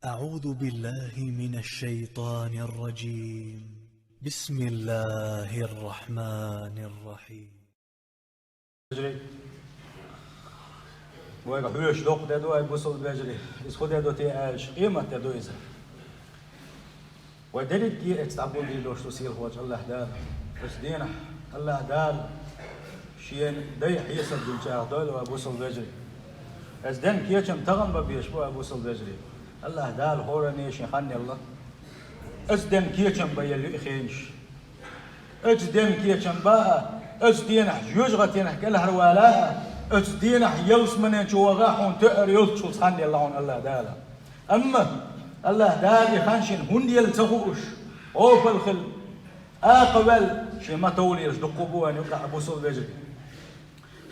أعوذ بالله من الشيطان الرجيم. بسم الله الرحمن الرحيم. ويقع حلوش دوق دادو اي بوصل بجري اس خود دادو تي اش قيمة دادو إذا ودريك كي اتعبون لي لوش تسير هوج الله دار بس دينا الله دار شين دي حيسر جنشاه دول وابوصل بجري اس دين كيشم تغن ببيش بو ابوصل بجري الله دار هورني شيخاني الله اس دين كيشم بيلي اخينش اس دين كيشم با اس دين جوج غتين كلها روالا اس دين يوس من جوغاحون تأر يلتشل خاني الله دار اما الله دار يخانشين هندي التغوش او بالخل اقبل شي ما تولي دقبو ان يقع ابو صل بجري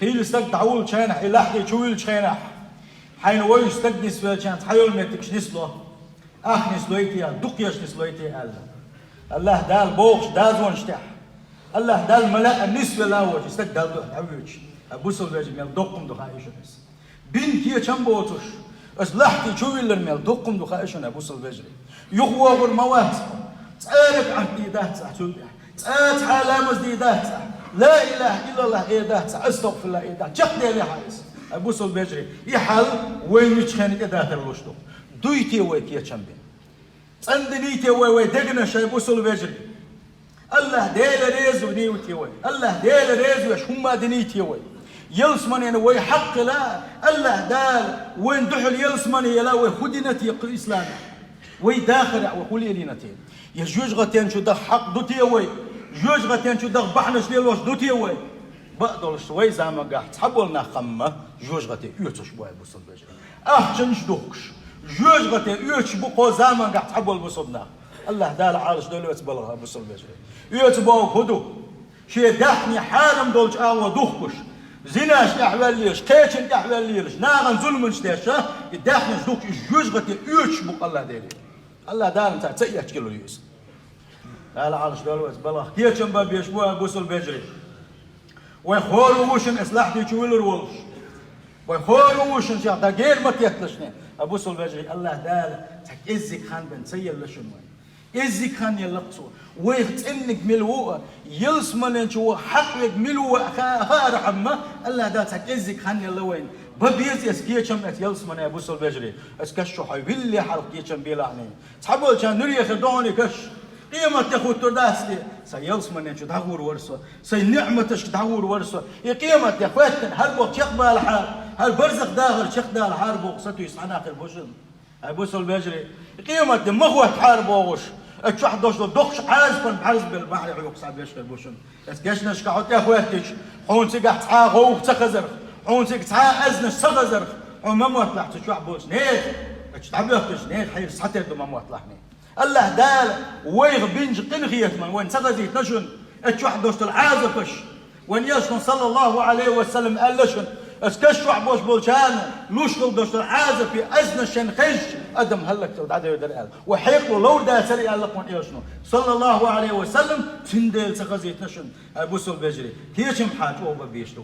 خيل استق تعول شينح الى حدي شويل شينح حين وي استقدس في كان تحيل متكش نسلو اخ نسلويتي دقيش نسلويتي الله دال بوخش دازون شتاح الله دال ملا النسبه لاوج استق دال حبيبش ابو صل بجري مال دقم دخايش بس بين كي تشمبوتش أصلحتي شوي اللي المال دقم دخائشنا أبو صل بجري يخوى والموات تعرف عن ديدات تعرف حالة مزديدات لا إله إلا الله إيدات أستغفر الله إيدات شقدي لي حايس أبو صل بجري يحل وين يتخاني إيدات الوشتو دويتي ويك يتشمبين صندنيتي وي دقنا شي أبو صل بجري الله ديل ريزو نيوتي وي الله ديل ريزو يشهم دنيتي وي يلسمني أنا وي حق لا الله دال وين دحل يلسمني يلا وي خدينتي إسلام وي داخل وخلي لينتين يا جوج غتين شو ده حق دوتي وي جوج غتين شو ده بحنش ليلوش دوتي وي بقدر شوي زعما قاعد تحبوا لنا خمة جوج غتين يوتش بوي بوصل بجري تنش دوكش جوج غتين يوتش بقو زعما قاعد تحبوا البصدنا الله دال عارش دول يتبلغها بوصل بجري يتبوا خدو شي دحني حالم دولش دوخكش زيناش أحوال ليش قيتش أحوال ليش ناغن ظلم شتاشا يداخل جدوك جوج غتي يوش بق الله داري الله دار نتاع تياش كيلو يوس لا عارش دول بلا كيتشم باب يشبوها بوصل بجري ويخورو وشن اصلاحتي تشويل الولش ويخورو وشن شاطا غير ما تيتلشني ابوصل بجري الله دار تاع ازيك خان بن سيل لشن ازيك خان يلقصو ويختنك ملوه يلسمن انشو حقك ملوه خار عمه الله داتك ازيك خان يلا وين ببيز اسكيتشم ات يلسمن يا بوصل بجري اسكشو حيبلي حلقيتشم بيلعني تحبوا كان نري خدوني كش قيمة تاخذ ترداسلي سيلسمن انشو دعور ورسو سي نعمتش دعور ورسو قيمة يا خواتن هل وقت يقبل الحال هل برزق داخل شيخ داخل حاربو قصته يصحنا اخر بوشن ابوصل بجري قيمة مغوة حاربوش اتشح دوش دوخش عازبا بحزب البحر يعيق صعب يشكل بوشن اسكاش نشكحوت يا خواتش حون سيقح تعا غو تخزر حون سيق تعا ازنش تخزر حون ما موطلع تشوح بوش نيت اتشتعب يختش نيت حير صحتي يدو ما موطلع نيت الله دال ويغ بينج قنخيت من وين تخزيت نشن اتشوح دوش العازفش وين يشن صلى الله عليه وسلم قال لشن اسكشوا عبوش بولشان لوشغل دوش العازف في ازن الشنخش ادم هلك عاد يدري وحيقلوا لو دا سري قال لك وين شنو صلى الله عليه وسلم تندل سخزيت نشن ابوصل بجري كيشم حاج او ببيشتو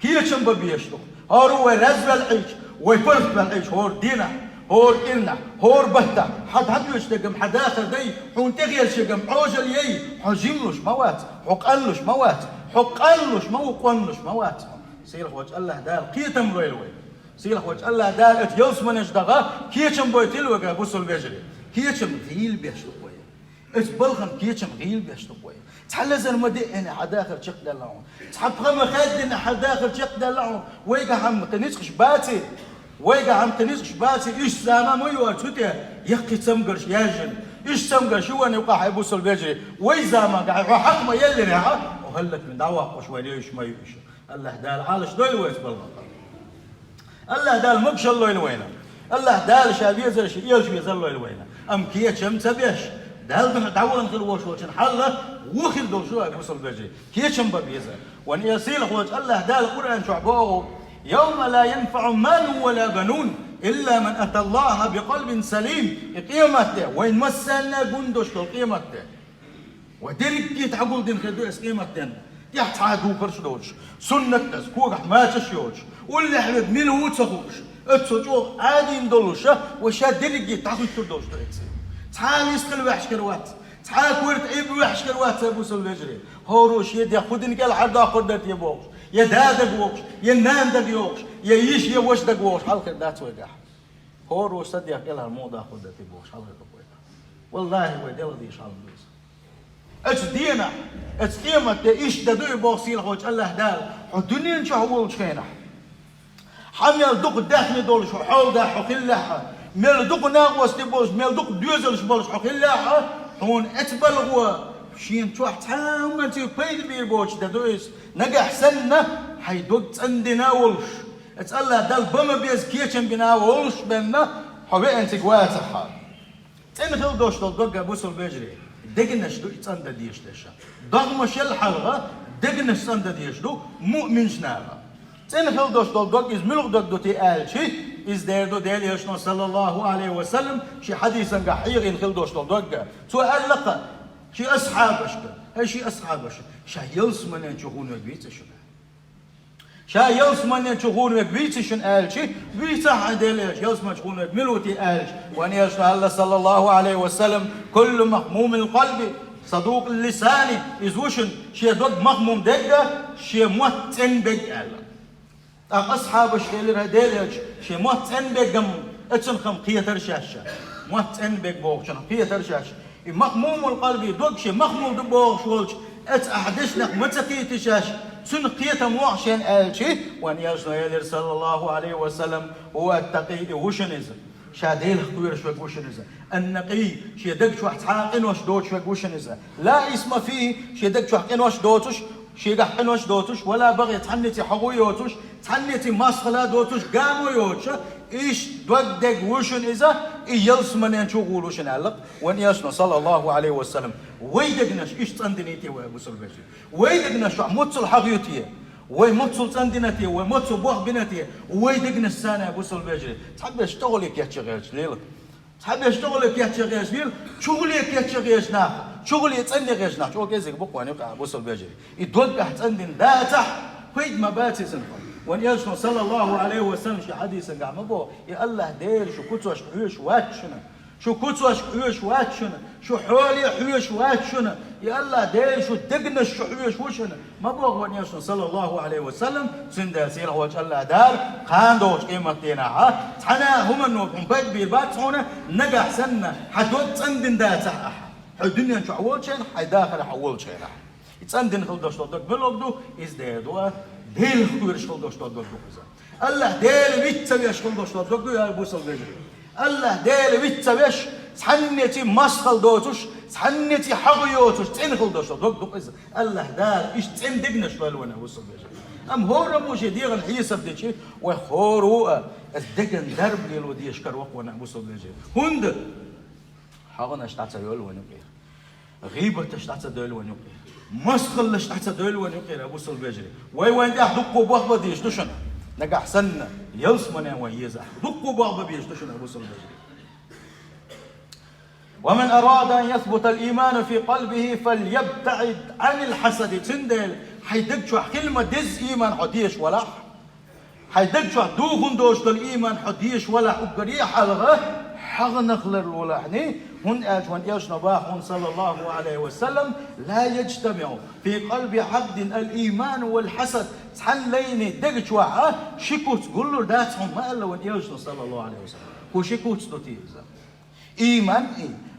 كيشم ببيشتو هو رزب العيش ويفرق بالعيش هو دينا هو إلنا هو بهتا حد يشتقم حد آخر دي حون تغير شقم عوجل يي حجملوش موات حقلوش موات حقلوش موقنلوش موات سيلخ وجه الله دال كيتم رويلوي سيلخ وجه الله دال ات يلسمنش دغا كيتم بويتلوغا بوصل بجري كيتم غيل بيشتو قوي ات بلغم كيتم غيل بيشتو قوي تحلزن مدي انا حداخل شق دلعون تحب خم خدنا حداخل شق دلعون ويقع عم تنسخش باتي ويقع عم تنسخش باتي ايش زعما ميو توتي يقي تمقرش ياجن ايش تمقرش هو انا يوقع يبوصل بجري وي زعما قاعد حق ما يلي راه وهلك من دعوه شوي ليش ما يش الله دال عالش دول ويس بالغلط الله دال مقش الله يلوينا الله دال شابيزر شي يلش بيزر الله يلوينا ام كيتشم تبيش دال دعوه نخل وش حله وخل دول شو بوصل بجي كيتشم ببيزر وان يسيل خوج الله دال القران شعبه يوم لا ينفع مال ولا بنون الا من اتى الله بقلب سليم قيمته وين مسنا جندش قيمته وديرك تعقول دين خدوس قيمته يحتاجوا كرش دوش سنة تسكوك ما تشيوش واللي حبيب مين هو تسكوش اتسوچو عادين دولوشا وشا درجي تاخذ دوش تريتسي تعال يسقل وحش كروات تعال كورت عيب وحش كروات ابو سلفجري هوروش يدي خدن قال عدا قدت يبوش يا دادك ووش يا نام دك يوش يا يش يا وش دك ووش حلقه دات وقع هوروش صدق قال الموضه قدت يبوش حلقه وقع والله ودل دي شال بيس اتس دينا اتس قيمه ايش ددو بوصيل خوش الله دال الدنيا ان شاء الله خينا حمل دوق داخل دول شو حول ده حقلها ميل دوق ناقوس تبوش ميل دوق دوزل شبولش حقلها هون اتبلغوا شين تروح تام انت بيد بيبوش ددويس نجح سنه حيدوق عندنا ولش اتسالها دال بما بيز كيتشن بنا ولش بنا حبي انت قواتها تنخل دوش دوق ابوس البجري دقنش دو تصند ديش دشا ضغمش الحلقه دقنش صند ديش دو مؤمن شناغه تنخل دوش دوق از ملغ دوق دوتي الشي از دير دو ديل يشنو صلى الله عليه وسلم شي حديثا قحيغ ينخل دوش دوق سؤال لقى شي اصحابش هاي شي اصحابش شا يلسمن ينشوفون بيت شو شا يلسمن ينشوفون بيت شن الشي بيت حديلش يلسمن ينشوفون ملوتي الش وان يشنو الله صلى الله عليه وسلم كل مخموم القلب صدوق اللسان يزوشن شي دوق مخموم دقه شي موتن بق أصحاب الشيء هديلش شيء موت بقم اتنخم قية رشاشة موت بق شنو قية رشاشة مخموم القلب دوق شيء مخموم دبوغ شولش ات أحدثنا متقية تشاش سن قية موحشين الشي وان يجنو يلير صلى الله عليه وسلم هو التقي وشنزم شاديل خوير شوك وشنزة النقي شي دق شو حتحاقن وش دوت شوك وشنزة لا اسم فيه شي دق شو حقن وش دوتش شي قحن وش دوتش ولا بغي تحنتي حقوي يوتش تحنتي مسخلا دوتش قامو يوتش ايش دق وشن اذا يلس من ينشوغول وشن علق وان يسنو صلى الله عليه وسلم ويدقنش ايش تصندنيتي وابو سلفجي ويدقنش متصل حقيوتي ومتصل تصندنتي ومتصل بوخ بنتي ويدقنش سنه ابو سلفجي تحب اشتغلك يا شغيش ليل تحب اشتغلك يا شغيش ليل شغلك يا شغيش ناخ شغلي تصندي غيش ناخ شو كيزك بوك وانيقع ابو سلفجي يدق تصندن داتح فيد ما باتي سنفر وان يشنو صلى الله عليه وسلم شي حديث قام ابو يا الله دير شو كتوش حوش واتشنا شو كتوش حوش واتشنا شو حولي حوش واتشنا يا الله دير شو دقنش شو حوش وشنا ما بوغ وان يشنو صلى الله عليه وسلم سندا سيره وجه الله دار خاندوش قيمه دينا تحنا هم انه بيت بيربات هنا نجح سنه حدوت صندن داتا الدنيا شو حول شيء حي داخل حول شيء يتصندن خلدوش دوك بلوغدو از ديدو ديل خوير شخلدوش دوك الله ديل بيتسوي شخلدوش دوك يا ابو سلفجي الله ديل بيتسويش سحنتي مسخل دوتش سحنتي حقيوتش تنخلدوش دوك از الله دار ايش تندقنش بالونه ابو سلفجي ام هو موش ديغ الحيسب ديشي وخورو الدقن درب ليلو دي يشكر وقونا ابو سلفجي هند حقنا اشتعت يقول ونقير غيبة اشتعت دول ونقير مسخل اشتعت دول ونقير ابو سلفجي وين ده دقوا بوخ بديش دشن نجح سنة يلسمنا ويزح دقوا بوخ بديش دشن ابو سلفجي ومن أراد أن يثبت الإيمان في قلبه فليبتعد عن الحسد تندل حيدق شو كلمة دز إيمان حديش ولا حيدق شو دوغن دوش الإيمان حديش ولا أقريح الغه حغ نخلر ولحني هن أجوان يشنا باخون صلى الله عليه وسلم لا يجتمع في قلب عبد الإيمان والحسد تحن ليني دق شو شكوت تقول له داتهم ما إلا وان يشنا صلى الله عليه وسلم هو شكوت دوتيزا إيمان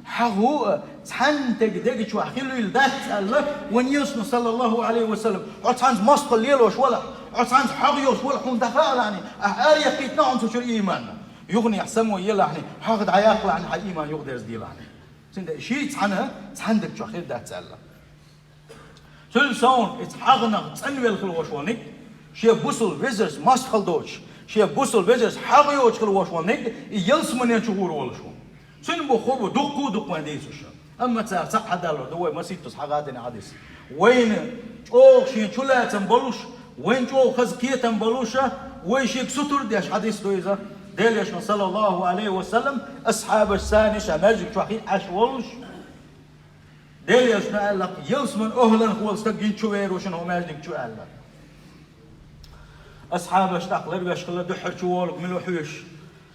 حهو تحن دق شو خلوا الدات الله وان يشنا صلى الله عليه وسلم عطان مصق الليل وش ولا عطان حغيوس ولا حون دفاع يعني أهاري قيتنا عن تشر إيمان يغني يحسموا يلا يعني حاخد عياقل عن حي إيمان يقدر يزدي له يعني سند شيء تحنها تحندك شو خير ده تسأله سل سون اتحقنا تنوي الخلوشوانك شيء بوصل فيزرز ماست خلدوش شيء بوصل فيزرز حاجيوش خلوشوانك يلس من يشوفور والشو سن بخوبه دق ما ديسوش أما تسأل صح هذا لو دوي ما سيتوس حاجاتنا عادس وين أو شيء شلا تنبلوش وين جو خزكية تنبلوشة وين شيء ستور ديش حديث دويزا ديليش صلى الله عليه وسلم أصحاب الثاني شماجك شو أخي أشولش ديليش قال لك يلس من أهلا هو استجين شوير وشن هو ماجك شو قال لك أصحاب اشتاق لرجش خلا دحر شوالك من الوحوش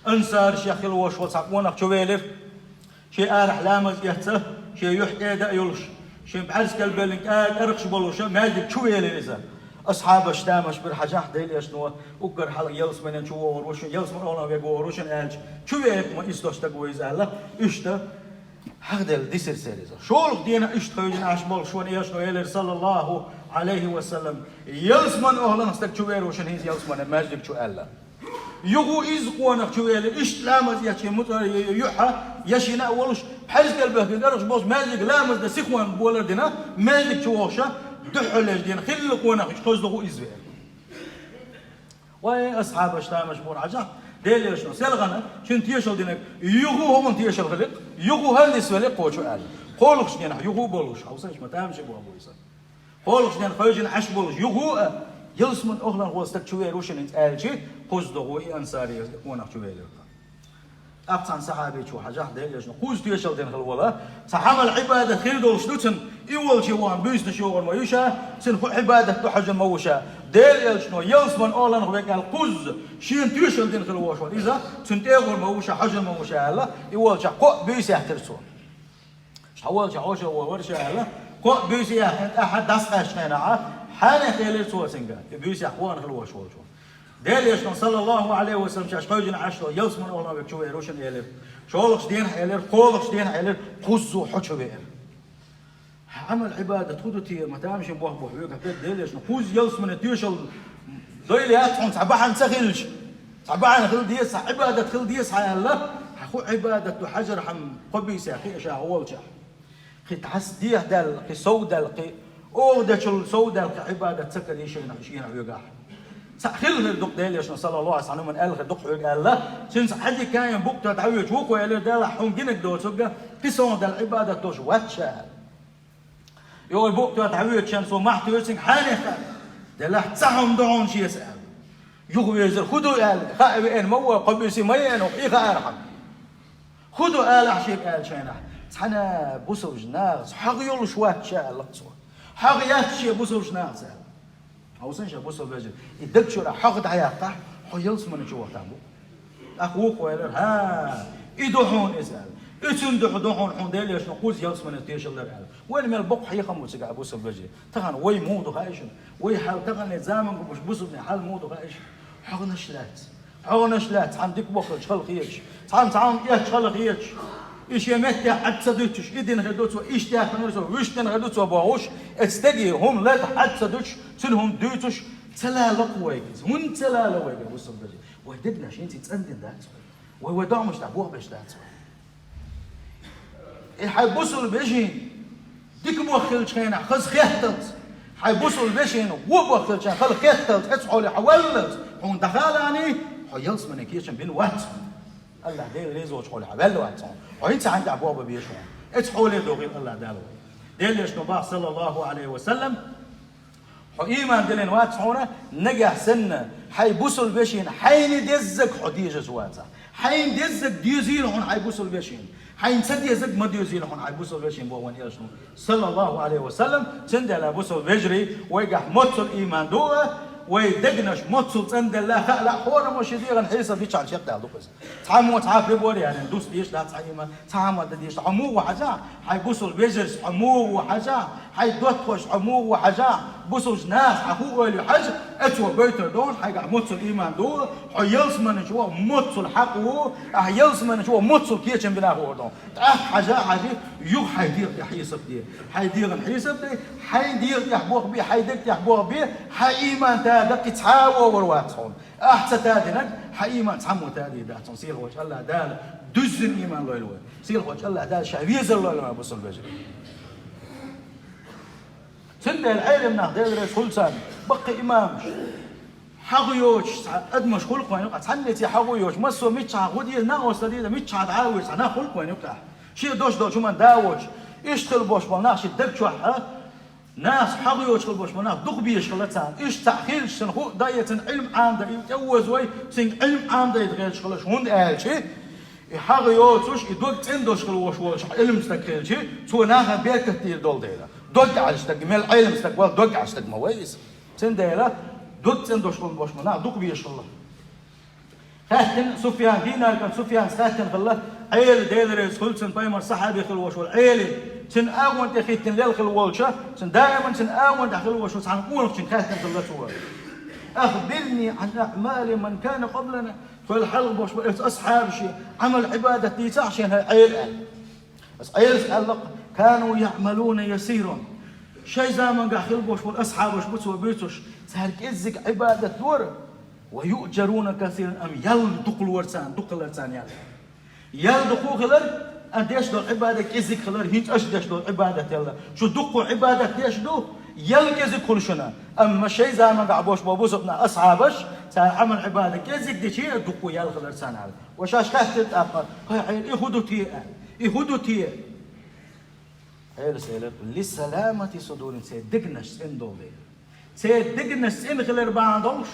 أنصار شيخ الوش وصعبونك شوالف شيء أرح لامز يهته شيء يحكي دا يلش شيء بعرس كالبلنك أرخش بلوشة ما يجيب شوالف إذا أصحاب اشتامش بالحاجة ديلي أشنو وقر حلق يلس من شوال وش يلس من أولا بيجوا وش ألج شوالف ما إستوش تقوي زعله إشته هذا الديسر سيريزا شولك دينا اشتخيجن عشبال شون يشنو يلر صلى الله عليه وسلم يلسمن أهلا نستك شوير وشن هيز يلسمن ماجدك شو ألا يغو إزقوانك شوير إشت لامز يحكي يحا يشينا أولش بحيث قلبه قرش بوش ماجدك لامز دا سيخوان بولر دينا ماجدك شواشا دحولش دينا خلق وانك اشتوزدغو إزوير واي أصحاب اشتامش بون عجا ديلي شنو سلغنا شن تيشل دينك يغو هم تيشل خلق يغو هندس ولق وشو قال قولش دينا يغو بولش حوسش ما تامش بو ابو يسا قولش دينا خيجن عش بولش يغو يلسمن اغلن هو استكشوير وشن انتالجي قصدغو انصاري وانا شوير أبتان صحابي شو حاجة ديلي شنو قوز تيشل دين خلولا صحاب العبادة خير دول شنوتن يول شيوان بيزن شيوان ما يشا سن عبادة تحجن موشا ديلي شنو يلسمن أولن هو قال قوز شين تيشل دين خلولا شو إذا سن تيغور موشا حجن موشا هلا يول شا قو بيس يحترسون شاول شا وشا ورشا هلا قو بيس أحد دسقاش هنا حاله خير سو سنقال بيس يحوان خلولا شو ديلي شنو صلى الله عليه وسلم شاش قوجن عشرة يلس من أولنا بكشوير وشن يلر شولش دين يلر قولش دين يلر قصو حشو بير عمل عبادة تخدو تي ما تامش بوه بوه يقع ديلي شنو قوز يلس من تيشل ذيلي أتحون صباحا سخيلش صباحا خل ديس عبادة خل ديس حيا الله خو عبادة حجر حم قبيس أخي أشا أول شيء خي تحس ديه دل خي سودل خي أوه شل سودل عبادة سكر يشينا يقع خلنا الدق ديلي شنو صلى الله عليه وسلم من قال الدق قال لا سنس حد كان بوقت تعويج وكو يلي دال حون جنك دو سوغا كيسون دال عباده توش واتشا يقول بوقت تعويج شان سو محتو يسن حانخ دال تسعهم دعون شي يسال يقول يزر خذوا قال خائب ان مو قبيسي مين وخي خارحم خذوا قال حشي قال شينا حنا بوسو جناس حق يول شوات شا لقصو حق ياتشي بوسو جناس أوسنش بوسو بيجي يدكشوا حقد عياقة حيلس من جوا تامو أخوك ويلر ها يدوحون إسأل يتندح دوحون حون ديل يشنو قوز يلس من تيش الله على وين من البق حيخم وسجع بوسو بيجي تغن وي مودو خايشن وي حال تغن الزامن مش بوسو بن حال مودو خايش حقنا شلات عندك بخل شل خيش تعم يا شل خيش إيش يمتى حد صدوتش إدين غدوتوا إيش تأخذوا ويش تنغدوتوا باوش استجي هم لا حد صدوتش سنهم دوتش تلا لقويجز هون تلا لقويجز وصل بجي وهدقنا شيء تتصندن ده وهو دعم مش تعبوه بيش ده حيبوصل بيجي ديك موخل شيء خز خيهتلت حيبوصل بيجي وبوخل شيء خل خيهتلت حسحولي حولت هون دخلاني حيلس من كيشن بين وقت الله ديل ريزو تقول عبالو عطون وانت عند ابواب بيشون اتحولي دوغي الله دالو ديل يشنو با صلى الله عليه وسلم ايمان دلين واتحونا نجح سنه حيبوسل بشين حين دزك حديجه زواتا حين دزك ديزيل هون حيبوسل بشين حين سدي زك ما ديزيل هون حيبوسل بشين بو وان يشنو صلى الله عليه وسلم سندلا بوسل بجري ويجح موتل ايمان دوه ويدقنش متصل عند الله لا حورة مش يدير الحيسة في شان شيء ده دوبس تعمو تعرف يبوري يعني دوس ديش لا تعيمه تعمو ديش عمو وحجا حي بوصل بيجرس عمو وحجا حي دوتوش عمو وحجا بوصل ناس حقوق اللي حج اتوا بيتر دون حي متصل ايمان دو حيلس من شو متصل حقه حيلس من شو متصل كيشن بلا هو دون حاجه حاجه يو حيدير يحيسب دي حيدير الحيسب دي حيدير يحبوق بي حيدك يحبوق بي حي ايمان دق تحاو ورواتهم احسن تادنك حيمان تعمو تادي ده تصير وجه الله دال دزن ايمان لو يلوي سير وجه الله دال شعبيز الله ما بوصل بجري سند العلم ناخذ سلطان بقي امام حقيوش ادمش خلق وين تصنتي حقيوش مسو ميتشا غودي ناقص دي ميتشا عاوز انا خلق وين يفتح شي دوش من داوش اشتغل بوش بناخش دبشوا ناس حقيوش خل بوش بناخ دق بيش خلتان ايش تاخير شن هو دايه علم عام دا يتجوز وي سين علم عام دا يتغير شغلش هون قالشي حقيوش يدق تندوش خل وش علم استكيلشي تو ناخ بيت كثير دول ديلا دق على استقمال علم استقبال دق على استقمال ويس تنديلا دوت إن دوش بوش منا دوق بيش الله خاتن سفيان دينار كان سفيان خاتن الله عيل ديلريس خلصن بايمر صحابي خلوش والعيل تن أول تخيتن ليل خلوشة تن دائما تن أول دخلوش وسعن أول تن خاتن الله سوا أخبرني عن أعمال من كان قبلنا فالحلق بوش أصحاب شيء عمل عبادة تيسع شيء عيل بس عيل سألق كانوا يعملون يسيرا شيء زمان قاخل بوش والأصحاب وش بتسوى بيتوش سهرك إزك عبادة دور ويؤجرون كثيرا أم يلدق الورسان دق الورسان يعني يلدقوا خلر أديش دو عبادة إزك خلر هيج أشدش دو عبادة يلا شو دقوا عبادة ديش دو يلقزك كل شنا أما شيء زمان قعبوش بابوس ابن أصحابش سهر عمل عبادة كيزك دي شيء دقوا يلغ الورسان على وشاش كاتت آخر هاي عيل يهودو تيه هيل سيلر لسلامة صدور سيدقنش إن دولي سيدقنش إن خلر بعضوش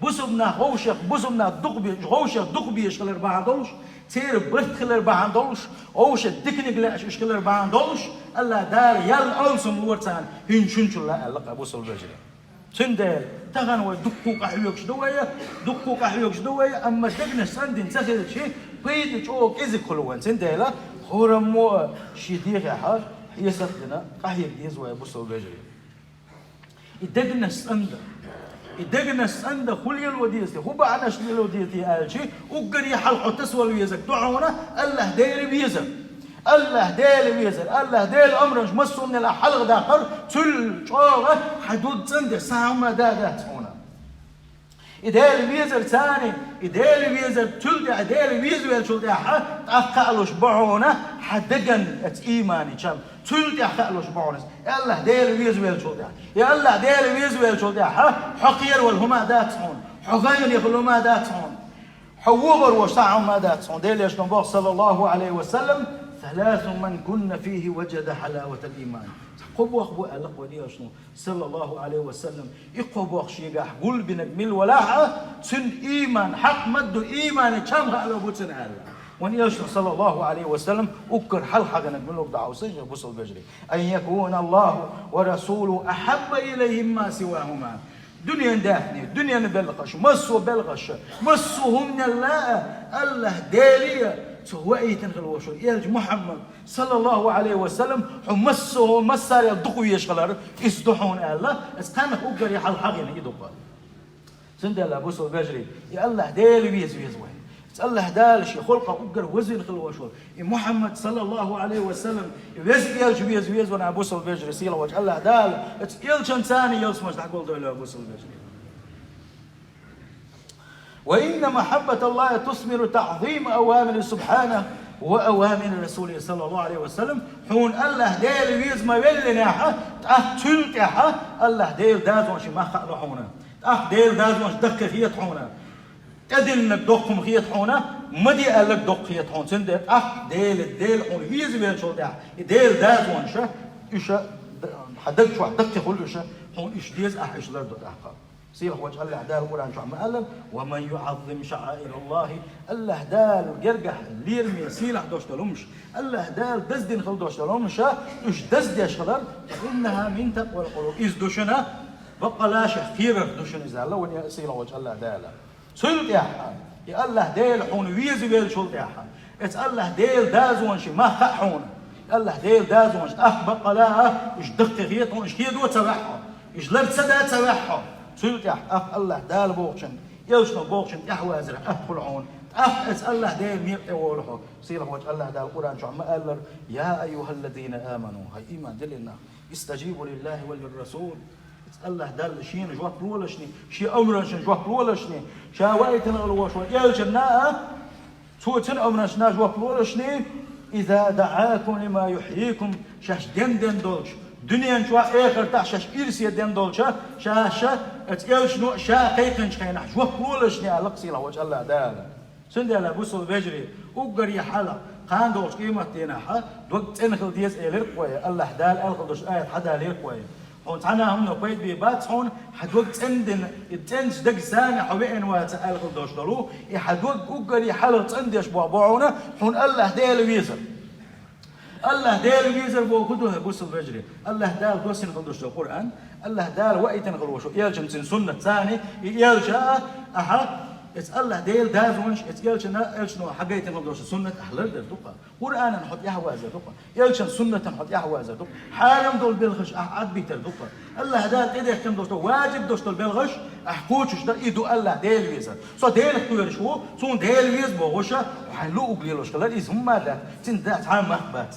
بوسبنا هوشك بوسبنا دقبي هوشك دقبيش خلر بعضوش سير برت خلر بعضوش هوش دقنق لاش خلر بعضوش الله دار يل ألسم الورتان هين شنشل لا لقى بوسل بجري سندل تغن ودقوق أحيوكش دوية أما دقنش سندين سخيل شيء بيد جوك إذا كلوان سندل هرمو شديق يا حاج يسقنا قهير يزوى بوسل بجري يدقنا السند خلي الوديسة هو بعنا شلي الوديتي قال شيء وقري حلقه تسوى ويزك دعونا الله داير بيزر الله داير أمرج مسوا من الحلق داخل تل شاغة حدود سند ساعة ما دادات هنا إدال بيزر ثاني إدال بيزر تل إدال بيزر شو ده تأخلوش بعونا حدقن إيماني كم تل تأخلوش بعونا الله دال بيزر شو ده يا الله دال بيزر شو ده حقير والهما دات هون حغير يخلو ما دات هون حوبر وشاع ما دات هون دال يشنو صلى الله عليه وسلم ثلاث من كن فيه وجد حلاوة الإيمان قبوا أخبوا ألق ودي شنو صلى الله عليه وسلم يقبوا أخشيقاح قل بنجمل ولاحة سن إيمان حق مد إيمان كم على بوتن الله ونيشنا صلى الله عليه وسلم أكر حل حق نجمله بدعوة سجل بوصل بجري أن يكون الله ورسوله أحب إليهم ما سواهما دنيا داهني دنيا نبلغش مسوا بلغش مسوا من الله دالية سوائي تنقل يلج محمد صلى الله عليه وسلم حمسه مسار يدقوا يشغلر يسدحون الله استنى أقدر يحل حقنا يدقوا سند الله بوسو بجري يا الله دال بيز وين الله دال شي خلقه أقدر وزن خلوشور محمد صلى الله عليه وسلم يلج بيز وانا بوسو بجري سيلا وجه الله دال يلج ثاني يلسمش تقول دول بوسو بجري وإن محبة الله تثمر تعظيم أوامر سبحانه وأوامر رسوله صلى الله عليه وسلم حون الله ديل ويز ما بلناها تلتها الله ديل دازوش ما خلو حونا ديل دازوش دق خيط حونا تدل نك دقهم خيط حونا مدي لك دق خيط حون سند ديل حون ويز بين شو ديل دازوش إيش حدك شو دق خل إيش حون إيش ديز إيش لرد أحقا سير وجه الله دال القرآن شو عمل ومن يعظم شعائر الله دال جرجح ليرمي سيلح دوش تلومش الله دال دزدين خل دوش تلومش إيش دزد يشغلر إنها من تقوى القلوب إز دوشنا بقى لا شخير دوشنا إذا الله وني سير وجه الله دال سلط يا الله دال حون ويزي بيل شلط يا إت الله دال دازون شي ما خحون الله دال دازون بقى لا إيش دق خيطون إيش كيدو تبعهم إيش لرد سدا تبعهم سلط الله دال بوقشن يوشنا بوقشن يحوازر أفلعون أسأل الله دال ميق أولها سير وجه الله دال القرآن شو عم قال يا أيها الذين آمنوا هاي إيمان دلنا استجيبوا لله وللرسول الله دال شيء نجوا بلولشني شيء أمرش نجوا بلولشني شاويتنا الوشوا يلجنا سوتن أمرش نجوا بلولشني إذا دعاكم لما يحييكم شاش دندن دولش دنيا شو آخر تحشش إرسية دين دولشة شاشة اتقال شنو شاقيقن شخينا شو بلولشني على قصيلة وجه الله دال سند على بوصل بجري وقر يحلا قان دوش قيمة تيناها دوقت انخل ديز إلير قوية الله دال ألقل دوش آية حدا لير قوية هون تعنا هم نقيد بيبات هون حدوقت عندن التنش دق ساني حوين واتا ألقل دوش دلو يحدوق وقر يحلا تنديش بوابعونا هون الله دال ويزر الله دال ويزر بو كده بوصل بجري الله دال دوسين قدوش القرآن الله دال وقتن قلوشو يلجن سنة ثاني يلجا أحد الله ديل دازونش يلجنا يلجنو حقيقة قدوش سنة أهل الدقة قرآن نحط يهوى زدقة يلجن سنة نحط يهوى زدقة حالم دول بالغش أحد بيتر دقة الله دال إذا كم دوش واجب دوش دول بالغش أحكوش ده إيدو الله ديل ويزر صو ديل اختيار شو صو ديل ويز بوغشة وحلو قليلوش كلا إزهم ماذا تندات عام مخبات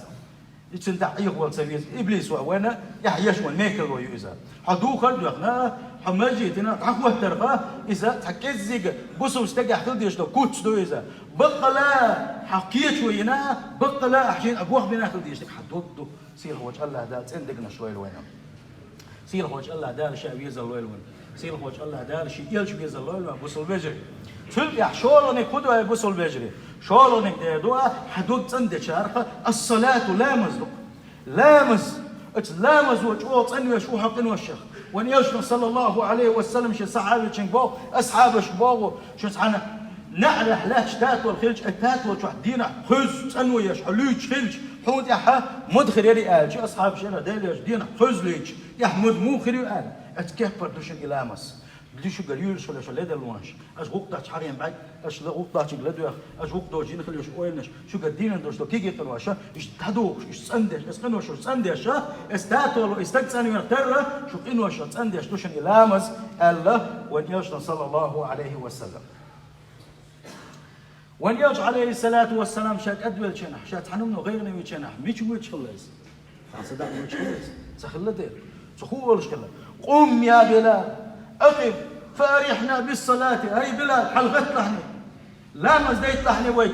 يتندع يقول سبيز إبليس وأنا يحيش والميكل ويوزا حدو خرج يخنا حماجيتنا عقوة ترقى إذا تحكيت زيج بصوا استجع خلدي يشلو كوتش دو إذا بقلا حكيت وينا بقلا أحجين أبوه بنا خلدي يشلك حدود سير هو الله ده تندقنا شوي الوينه سير هو الله ده شيء بيزا الوين سير هو الله ده شيء يلش بيزا الوين بصوا بيجري شل يا شولونك كده بصوا بيجري شولونك ده دوا حدود تندش عارفة الصلاة لامز لامز وجوط أني وشو حقن وشخ وان يشنا صلى الله عليه وسلم شو صحابة شنبو أصحاب شبوه شو سحنا نعرف لا شتات والخلج التات وشو دينا خز أنويش حلوج خلج حود يا مدخل يري آل شو أصحاب شنا ديلش دينا خز ليج يا مد مو خريو آل أتكيف بردوشن إلامس بديشو قريول شو ليدا الوانش أش غوقتاش حريم بعد أش غوقتاش جلدو أش غوقتو جين خليوش أوينش شو قدينا دوش تو كيجي تنواشا إيش تهدوش إيش سندش إيش قنوش إيش سندش استاتولو استكساني مرترة شو قنوش إيش سندش دوشن إلامس الله ونيجنا صلى الله عليه وسلم ونيج عليه الصلاة والسلام شات أدول شنح شات حنمنا غيرنا ويشنح ميش ويش خلص صدق ويش خلص سخلته سخول شكله قم يا بلال أقف فأريحنا بالصلاة هاي بلال حلقت لحني لا مزديت لحني ويك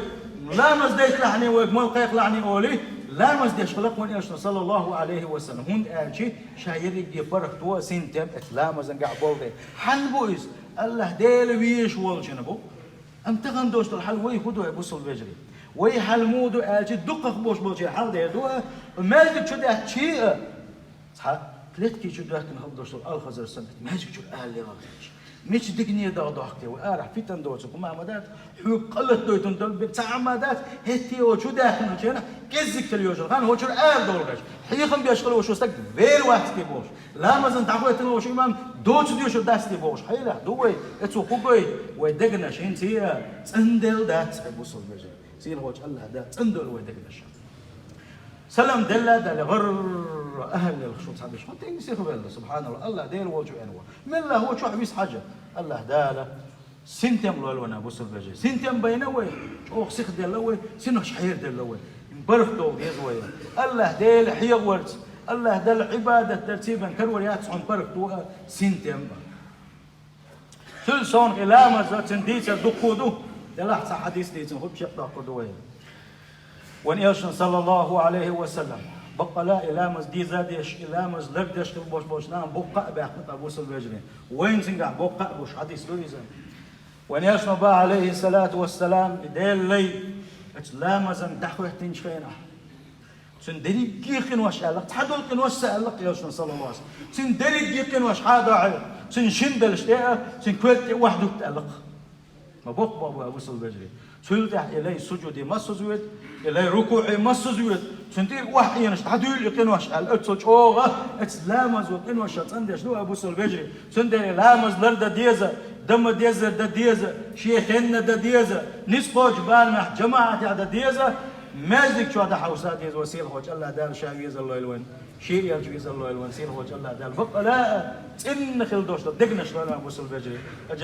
لا مزديت لحني ويك ما القيق لحني أولي لا مزديش خلق ونيشنا صلى الله عليه وسلم هون قال شاير يجي فرق تو سنتم لا مزنقع بولدي حنبويس الله ديل ويش والجنبو أنت غندوش الحل وي خدوا يبصوا البجري وي حلمودو قال دقق بوش بوش حال ده دو مالك شو ده شيء صح ثلاث شو ده كن هالدوش الخزر سنة مالك شو قال لي مش دقني ده ضحكتي وأرح في تندوش وما مدات حب قلت دويتون دل بتاع مدات هتي وشو ده كن وشنا كزك تليوش كان هو شو قال دولش حيخم بيشغلوا وشو استك فير واحد كيبوش لا مازن تعقوا تنوش إمام دوش ديوش داس كيبوش حيلا دوي اتسو خوبي ودقنا شين سيا سندل دات بوصل بيجي سير هو الله دات سندل ودقنا شين سلام دلة دل غر أهل الخشوع صاحبش ما تنسي خبره سبحان الله ديل وجو أنوا من الله هو شو حبيس حاجة الله داله سنتم لولونا بوصل بيجي سنتم بينوي أو سخ دلوي سنوش حير دلوي برفتو يزوي الله ديل حيق ورد الله دل عبادة ترتيبا كروليات عن برفتو سنتم ثلثون إلى ما زات سنديس دقودو دلها حديث ديس خب شق دقودوين ونيشن صلى الله عليه وسلم بقى لا إلى مز دي زادش إلى مز لردش كل بوش نام بقى بأحمد أبو سلبجري وين سنجع بقى بوش حديث لويزن ونيشن بقى عليه الصلاة والسلام ديل لي لا مزن دحوه تنشينا سندري جيقن وش ألق تحدول كن وش سألق يشن صلى الله عليه وسلم سندري جيقن وش حاضر على سنشندل شتاء سنكوت وحده تألق ما بقى أبو سلبجري سلطح إليه سجودي ما سجود إليه ركوعي ما سجود سنتير وحي نشتحدول يقين وش الأتصل شوغة لامز وقين وش تندش لو أبو سلبجري سندري لامز لرد ديزة دم ديزة دا ديزة شيخنا دا ديزة نسقو جبالنا جماعة دا ديزة مازك شو هذا حوسات ديز وسيل خوش الله دال شاويز الله الوين شير يرجويز الله الوين سيل خوش الله دال بقى لا إن خل دوش دقنا شلون أبو سلبجري